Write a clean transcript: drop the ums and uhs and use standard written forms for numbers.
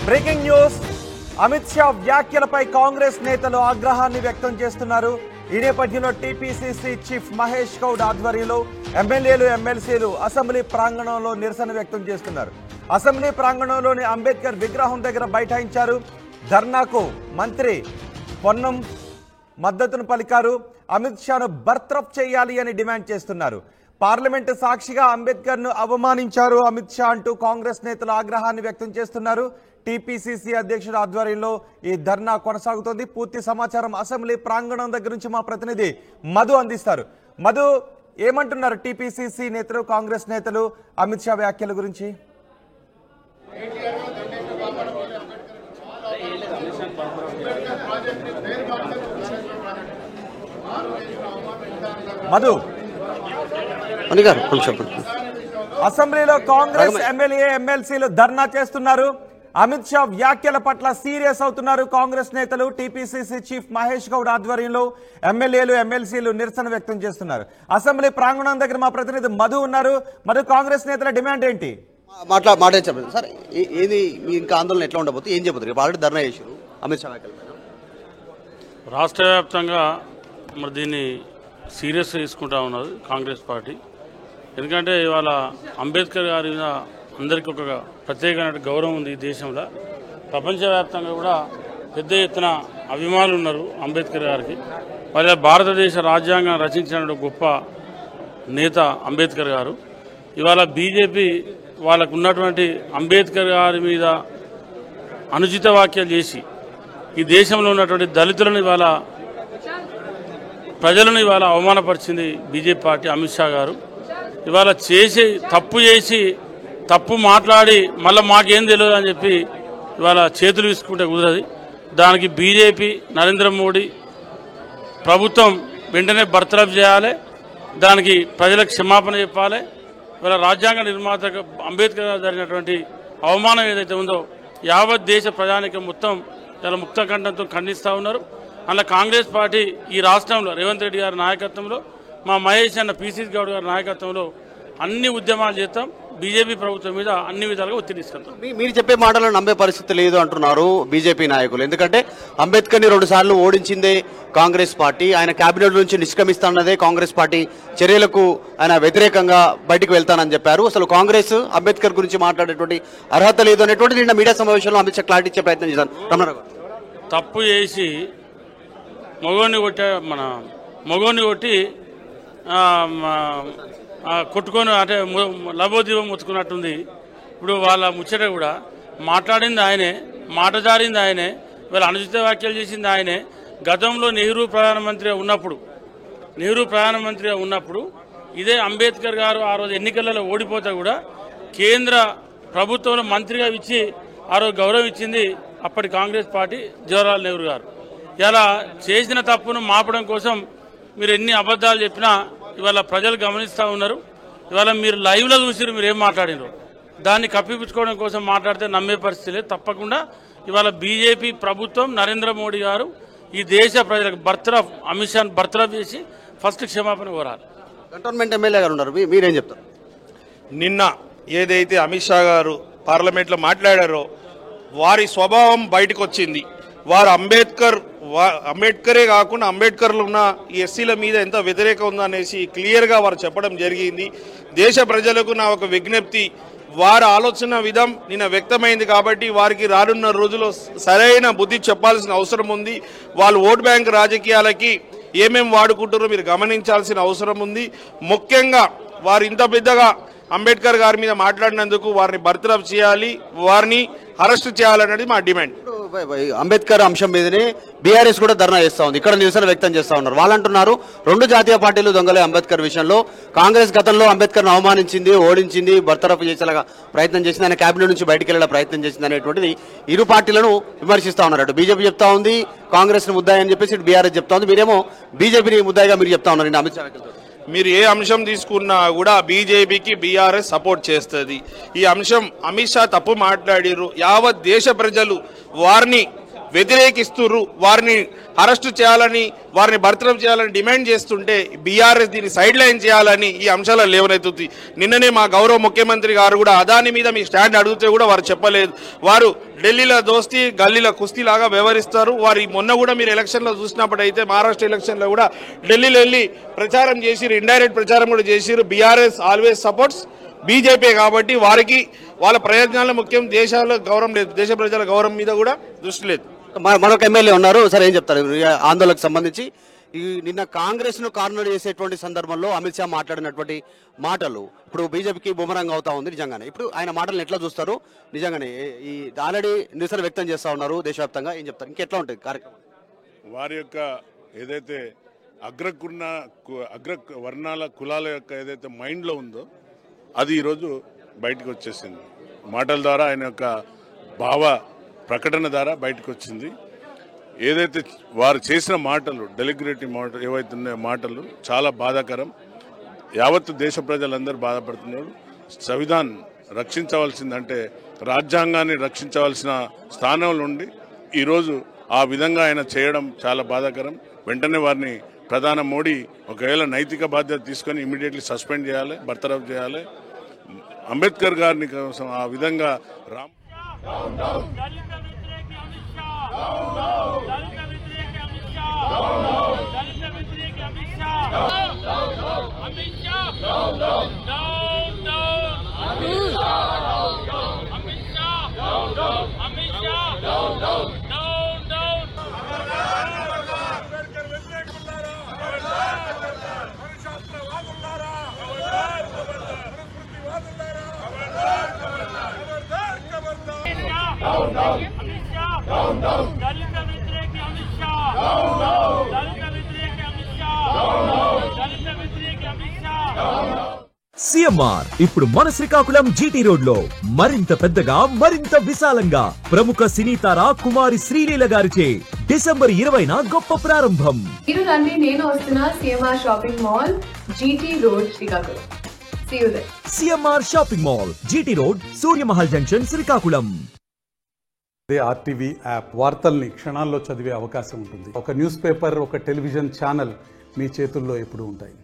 Breaking news. Amit Shah వ్యాఖ్యలపై కాంగ్రెస్ నేతలు ఆగ్రహాన్ని వ్యక్తం చేస్తున్నారు. ఈ నేపథ్యంలో టీపీసీసీ చీఫ్ మహేష్ గౌడ్ ఆధ్వర్యంలో ఎమ్మెల్యేలు ఎమ్మెల్సీలు అసెంబ్లీ ప్రాంగణంలో నిరసన వ్యక్తం చేస్తున్నారు. అసెంబ్లీ ప్రాంగణంలోని అంబేద్కర్ విగ్రహం దగ్గర బైఠాయించారు. ధర్నాకు మంత్రి పొన్నం మద్దతును పలికారు. అమిత్ షాను బర్తరఫ్ చేయాలి అని డిమాండ్ చేస్తున్నారు. పార్లమెంటు సాక్షిగా అంబేద్కర్ను అవమానించారు అమిత్ షా అంటూ కాంగ్రెస్ నేతలు ఆగ్రహాన్ని వ్యక్తం చేస్తున్నారు. టీపీసీసీ అధ్యక్షుడు ఆధ్వర్యంలో ఈ ధర్నా కొనసాగుతోంది. పూర్తి సమాచారం అసెంబ్లీ ప్రాంగణం దగ్గర నుంచి మా ప్రతినిధి మధు అందిస్తారు. మధు, ఏమంటున్నారు టీపీసీసీ నేతలు, కాంగ్రెస్ నేతలు అమిత్ షా వ్యాఖ్యల గురించి? మధు, అసెంబ్లీలో కాంగ్రెస్ ఎమ్మెల్యే ఎమ్మెల్సీలు ధర్నా చేస్తున్నారు. అమిత్ షా వ్యాఖ్యల పట్ల సీరియస్ అవుతున్నారు కాంగ్రెస్ నేతలు. టీపీసీసీ చీఫ్ మహేష్ గౌడ్ ఆధ్వర్యంలో ఎమ్మెల్యేలు ఎమ్మెల్సీలు నిరసన వ్యక్తం చేస్తున్నారు. అసెంబ్లీ ప్రాంగణం దగ్గర మా ప్రతినిధి మధు ఉన్నారు. మధు, కాంగ్రెస్ నేతల డిమాండ్ ఏంటి? చెప్పండి సార్, ఏది ఇంకా ఆందోళన ఎట్లా ఉండబోతుంది, ఏం చెప్పబోతుంది? ఆల్రెడీ ధర్నా చేశారు అమిత్ షా వ్యాఖ్యల పైన. రాష్ట్ర వ్యాప్తంగా మరి దీన్ని సీరియస్ తీసుకుంటా ఉన్నది కాంగ్రెస్ పార్టీ. ఎందుకంటే ఇవాళ అంబేద్కర్ గారి మీద అందరికీ ఒక ప్రత్యేకమైన గౌరవం ఉంది ఈ దేశంలో. ప్రపంచవ్యాప్తంగా కూడా పెద్ద ఎత్తున అభిమానులు ఉన్నారు అంబేద్కర్ గారికి. మరి భారతదేశ రాజ్యాంగం రచించిన గొప్ప నేత అంబేద్కర్ గారు. ఇవాళ బీజేపీ వాళ్ళకు ఉన్నటువంటి అంబేద్కర్ గారి మీద అనుచిత వ్యాఖ్యలు చేసి ఈ దేశంలో ఉన్నటువంటి దళితులను ఇవాళ ప్రజలను ఇవాళ అవమానపరిచింది బీజేపీ పార్టీ. అమిత్ షా గారు ఇవాళ చేసి తప్పు మాట్లాడి మళ్ళీ మాకేం తెలియదు అని చెప్పి ఇవాళ చేతులు తీసుకుంటే కుదరదు. దానికి బీజేపీ నరేంద్ర మోడీ ప్రభుత్వం వెంటనే బర్తరఫ్ చేయాలి. దానికి ప్రజలకు క్షమాపణ చెప్పాలి. ఇవాళ రాజ్యాంగ నిర్మాత అంబేద్కర్ గారు జరిగినటువంటి అవమానం ఏదైతే ఉందో యావత్ దేశ ప్రజానికం మొత్తం చాలా ముక్త కంఠంతో ఖండిస్తూ ఉన్నారు. అలా కాంగ్రెస్ పార్టీ ఈ రాష్ట్రంలో రేవంత్ రెడ్డి గారి నాయకత్వంలో, మా మహేష్ అన్న పీసీసీ గౌడ్ గారి నాయకత్వంలో అన్ని ఉద్యమాలు చేస్తాం. బీజేపీ ప్రభుత్వం మీద అన్ని విధాలుగా ఒత్తిడి ఇస్తాం. మీరు చెప్పే మాటలను నమ్మే పరిస్థితి లేదు అంటున్నారు బీజేపీ నాయకులు. ఎందుకంటే అంబేద్కర్ని 2 సార్లు ఓడించిందే కాంగ్రెస్ పార్టీ. ఆయన కేబినెట్ నుంచి నిష్క్రమిస్తానదే కాంగ్రెస్ పార్టీ చర్యలకు ఆయన వ్యతిరేకంగా బయటకు వెళ్తానని చెప్పారు. అసలు కాంగ్రెస్ అంబేద్కర్ గురించి మాట్లాడేటువంటి అర్హత లేదు అనేటువంటి నిన్న మీడియా సమావేశంలో అమిత్ షా క్లారిటీ ఇచ్చే ప్రయత్నం చేశారు. రమణారావు తప్పు చేసి మగోని కొట్టి కొట్టుకొని అంటే లబోదీపం ముచ్చుకున్నట్టుంది. ఇప్పుడు వాళ్ళ ముచ్చట కూడా మాట్లాడింది ఆయనే, మాట జారింది ఆయనే, వీళ్ళ అనుచిత వ్యాఖ్యలు చేసింది ఆయనే. గతంలో నెహ్రూ ప్రధానమంత్రిగా ఉన్నప్పుడు ఇదే అంబేద్కర్ గారు ఆ రోజు ఎన్నికలలో ఓడిపోతే కూడా కేంద్ర ప్రభుత్వంలో మంత్రిగా ఇచ్చి ఆ రోజు గౌరవం ఇచ్చింది అప్పటి కాంగ్రెస్ పార్టీ జవహర్లాల్ నెహ్రూ గారు. ఇలా చేసిన తప్పును మాపడం కోసం మీరు ఎన్ని అబద్ధాలు చెప్పినా ఇవాళ ప్రజలు గమనిస్తూ ఉన్నారు. ఇవాళ మీరు లైవ్లో చూసి మీరు ఏం మాట్లాడినారు, దాన్ని కప్పిపుచ్చుకోవడం కోసం మాట్లాడితే నమ్మే పరిస్థితి లేదు. తప్పకుండా ఇవాళ బీజేపీ ప్రభుత్వం నరేంద్ర మోడీ గారు ఈ దేశ ప్రజలకు బర్తరఫ్, అమిత్ షాను బర్తరఫ్ చేసి ఫస్ట్ క్షమాపణ కోరాలి. కంటోన్మెంట్ ఎమ్మెల్యే గారు ఉన్నారు, మీరేం చెప్తారు? నిన్న ఏదైతే అమిత్ షా గారు పార్లమెంట్లో మాట్లాడారో వారి స్వభావం బయటకు వచ్చింది. వారు అంబేద్కరే కాకుండా అంబేద్కర్లో ఉన్న ఈ ఎస్సీల మీద ఎంత వ్యతిరేకం ఉందో అనేసి క్లియర్గా వారు చెప్పడం జరిగింది. దేశ ప్రజలకు నా ఒక విజ్ఞప్తి, వారి ఆలోచన విధం నిన్న వ్యక్తమైంది కాబట్టి వారికి రానున్న రోజుల్లో సరైన బుద్ధి చెప్పాల్సిన అవసరం ఉంది. వాళ్ళు ఓట్ బ్యాంక్ రాజకీయాలకి ఏమేమి వాడుకుంటారో మీరు గమనించాల్సిన అవసరం ఉంది. ముఖ్యంగా వారు ఇంత పెద్దగా అంబేద్కర్ గారి మీద మాట్లాడినందుకు వారిని బర్తరఫ్ చేయాలి, వారిని అరెస్ట్ చేయాలనేది మా డిమాండ్. అంబేద్కర్ అంశం మీదనే బీఆర్ఎస్ కూడా ధర్నా చేస్తా ఉంది, ఇక్కడ నిరసన వ్యక్తం చేస్తా ఉన్నారు. వాళ్ళు అంటున్నారు 2 జాతీయ పార్టీలు దొంగలే అంబేద్కర్ విషయంలో. కాంగ్రెస్ గతంలో అంబేద్కర్ను అవమానించింది, ఓడించింది, బర్తరఫ్ చేసేలాగా ప్రయత్నం చేసింది, ఆయన కేబినెట్ నుంచి బయటకు వెళ్లే ప్రయత్నం చేసింది అనేటువంటిది ఇరు పార్టీలను విమర్శిస్తా ఉన్నారు. అటు బీజేపీ చెప్తా ఉంది కాంగ్రెస్ ను ముద్దాయి అని చెప్పేసి బీఆర్ఎస్ చెప్తా ఉంది. మీరేమో బీజేపీని ముద్దాయిగా మీరు చెప్తా ఉన్నారు. అమిత్ షా మీరు ఏ అంశం తీసుకున్నా కూడా బీజేపీకి బీఆర్ఎస్ సపోర్ట్ చేస్తుంది. ఈ అంశం అమిత్ షా తప్పు మాట్లాడిరు, యావత్ దేశ ప్రజలు వారిని వ్యతిరేకిస్తున్నారు, వారిని అరెస్టు చేయాలని, వారిని బర్తరఫ్ చేయాలని డిమాండ్ చేస్తుంటే బీఆర్ఎస్ దీన్ని సైడ్ లైన్ చేయాలని ఈ అంశాలను లేవనెత్తుతుంది. నిన్ననే మా గౌరవ ముఖ్యమంత్రి గారు కూడా అదాని మీద మీ స్టాండ్ అడిగితే కూడా వారు చెప్పలేదు. వారు ఢిల్లీలో దోస్తీ గల్లీలో కుస్తీలాగా వ్యవహరిస్తారు. వారి మొన్న కూడా మీరు ఎలక్షన్లో చూసినప్పుడైతే మహారాష్ట్ర ఎలక్షన్లో కూడా ఢిల్లీలో వెళ్ళి ప్రచారం చేసిరు, ఇండైరెక్ట్ ప్రచారం కూడా చేసిరు. బీఆర్ఎస్ ఆల్వేస్ సపోర్ట్స్ బీజేపీ కాబట్టి వారికి వాళ్ళ ప్రయోజనాలు ముఖ్యం, దేశాల గౌరవం లేదు, దేశ ప్రజల గౌరవం మీద కూడా దృష్టి లేదు. మరొక ఎమ్మెల్యే ఉన్నారు సార్, ఏం చెప్తారు ఈ ఆందోళనకు సంబంధించి? ఈ నిన్న కాంగ్రెస్ ను కార్నర్ చేసేటువంటి సందర్భంలో అమిత్ షా మాట్లాడినటువంటి మాటలు ఇప్పుడు బీజేపీకి బుమరంగ్ అవుతా ఉంది నిజంగానే. ఇప్పుడు ఆయన మాటలను ఎట్లా చూస్తారు? నిజంగానే ఈ ఆల్రెడీ నిరసన వ్యక్తం చేస్తా ఉన్నారు దేశవ్యాప్తంగా, ఏం చెప్తారు? ఇంకెట్లా ఉంటుంది కార్యక్రమం? వారి యొక్క ఏదైతే అగ్ర వర్ణాల కులాల యొక్క ఏదైతే మైండ్లో ఉందో అది ఈరోజు బయటకు వచ్చేసింది. మాటల ద్వారా ఆయన యొక్క భావ ప్రకటన ద్వారా బయటకు వచ్చింది. ఏదైతే వారు చేసిన మాటలు డెలిగ్రేటివ్ మాటలు ఏవైతే ఉన్నాయో మాటలు చాలా బాధాకరం. యావత్తు దేశ ప్రజలందరూ బాధపడుతున్నారు. సంవిధాన్ రక్షించవలసిందంటే రాజ్యాంగాన్ని రక్షించవలసిన స్థానం నుండి ఈరోజు ఆ విధంగా ఆయన చేయడం చాలా బాధాకరం. వెంటనే వారిని ప్రధాని మోడీ ఒకవేళ నైతిక బాధ్యత తీసుకొని ఇమీడియట్లీ సస్పెండ్ చేయాలి, బర్తరఫ్ చేయాలి. అంబేద్కర్ గారిని కోసం ఆ విధంగా సిఎంఆర్ ఇప్పుడు మన శ్రీకాకుళం జీటీ రోడ్ లో మరింత పెద్దగా, మరింత విశాలంగా ప్రముఖ సినీ తార కుమారి శ్రీలీల గారిచే డిసెంబర్ 20న గొప్ప ప్రారంభం. మీరు రండి, నేను వస్తున్నా CMR shopping mall, GT road, Srikakulam. See you there. CMR shopping mall, GT road, Suryamahal junction, Srikakulam. RTV app వార్తల్ని క్షణాల్లో చదివే అవకాశం ఉంటుంది. ఒక న్యూస్ పేపర్, ఒక టెలివిజన్ ఛానల్ మీ చేతుల్లో ఎప్పుడూ ఉంటాయి.